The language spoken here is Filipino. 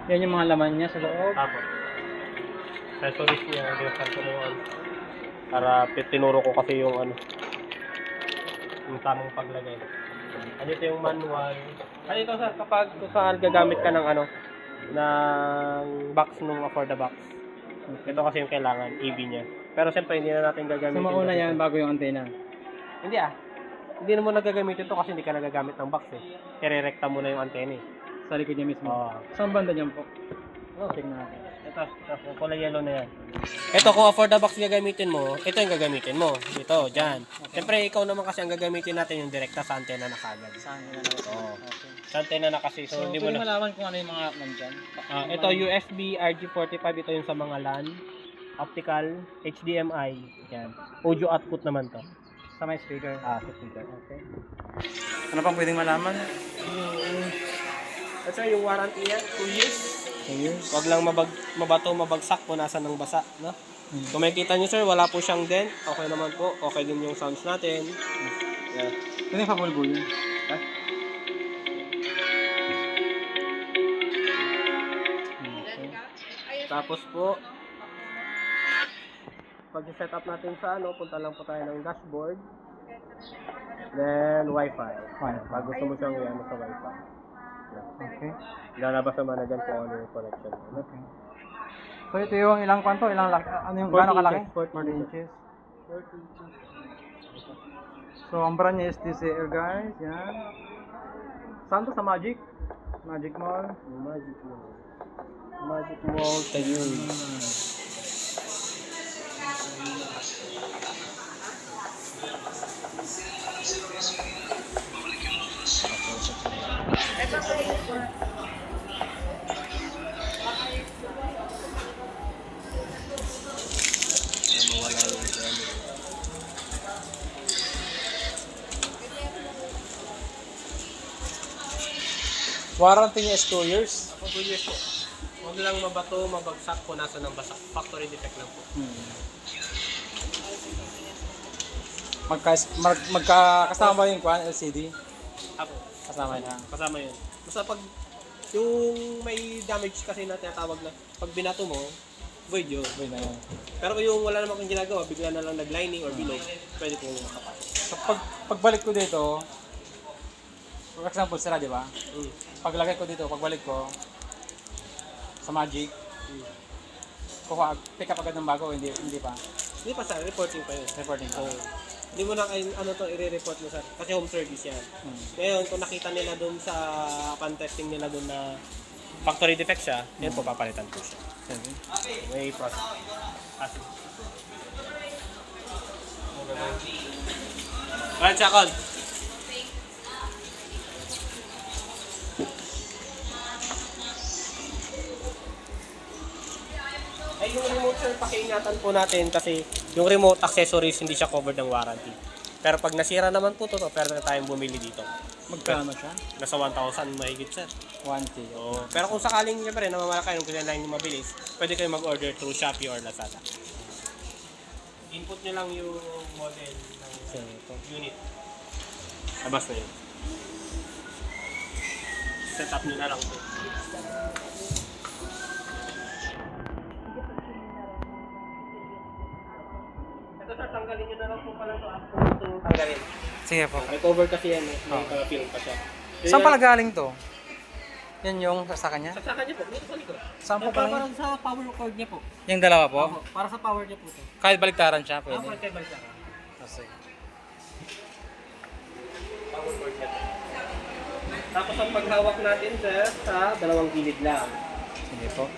Yan yung mga laman niya sa loob. Apo. Accessories niya, binuksan ko na yung ano. Para tinuro ko kasi yung ano, yung tamang paglagay. Ano ito yung manual. Ano ito sir, kapag kung saan gagamit ka ng ano, ng box nung for the box. Ito kasi yung kailangan, EV niya. Pero siyempre hindi na natin gagamitin. So mauna kasi yan ito. bago yung antena. Hindi ah. Hindi na mo nagagamitin to kasi hindi ka nagagamit ng box eh. Irerekta mo na yung antena eh. Sa likod niya mismo. Oo. Saan banda niyan po? Oh. Check natin. Ito, kulay yellow na yan. Ito, kung for the box gagamitin mo, ito yung gagamitin mo. Dito, dyan. Siyempre, ikaw naman kasi ang gagamitin natin yung direkta sa antena na kagad. Saan nila na? Oo. Okay. Sa antena na kasi, so, So, hindi mo pwede na. malaman kung ano yung mga nandyan. Ito, USB, RG45, ito yung sa mga LAN, optical, HDMI, yan. Audio output naman to. Sa may speaker. Sa speaker. Okay. Ano pang pwedeng malaman? Ito yung warranty yan, 2 years. Years. Wag lang mabato, mabagsak, punasan ng basa, no? Kung makikita nyo sir, wala po siyang dent. Okay naman po. Okay din yung sounds natin. Yeah. Pwede yung pabulbul yun. Ha? Tapos po, pag-set up natin sa ano, punta lang po tayo ng dashboard. Then, Wi-Fi. Pag gusto mo siyang i-ano sa Wi-Fi. Okay. Lalabas naman na dyan kung ano yung connection. Okay. So ito yung ilang kwanto? Ilang laki? Ano yung 40 gaano kalaki? inches, 40 inches. So ang brand niya is TCL guys. Yan. Saan to? Sa Magic? Magic Mall. Magic Mall. Magic Mall tayo. Warranty niya is 2 years. Ako 2 years po. Huwag lang mabato, mabagsak, punasan ng basak. Factory defect lang po. Magkakasama ba yung kwan, LCD? Ako. Kasama niya. Kasama yun. Basta pag yung may damage kasi na tinatawag na pag binato mo, void yun. Wait na yun. Pero yung wala namang kang ginagawa, bigla na lang nag-lining or bilog, pwede kong makapasok. So pagbalik ko dito, for example sila, di ba? Paglagay ko dito, pagbalik ko sa Magic, pick up agad ng bago, hindi pa. Hindi pa sir, reporting pa yun. Reporting pa. Oo. Hindi mo na ano to i-report mo sir, kasi home service yan. Ngayon, kung nakita nila doon sa pan-testing nila doon na factory defect siya, yun po papalitan po siya. May process. Alright, second. Ay, yung remote sir, pakiingatan po natin kasi yung remote accessories hindi siya covered ng warranty. Pero pag nasira naman po to, pwede na tayong bumili dito. Magkano siya? Nasa 1,000 mahigit sir. 1K. Oo. Pero kung sakaling siyempre namamalakay yung kailangan nyo mabilis, pwede kayo mag-order through Shopee or Lazada. Input nyo lang yung model ng unit. Labas na yun. Set up nyo na lang po. Ito sir, tanggalin nyo na lang po pala ito after ito tanggalin. Sige po. May cover kasi yan eh. May film pa siya. Saan pala galing to? Yan yung sa kanya? Sa kanya po, dito sa likod. Saan po pala? Para sa power cord niya po. Yung dalawa po? Opo, para sa power niya po ito. Kahit baliktaran siya, pwede. Pwede balik ka. Sige. Power cord niya po. Tapos ang paghawak natin sir, sa dalawang gilid lang. Sige po.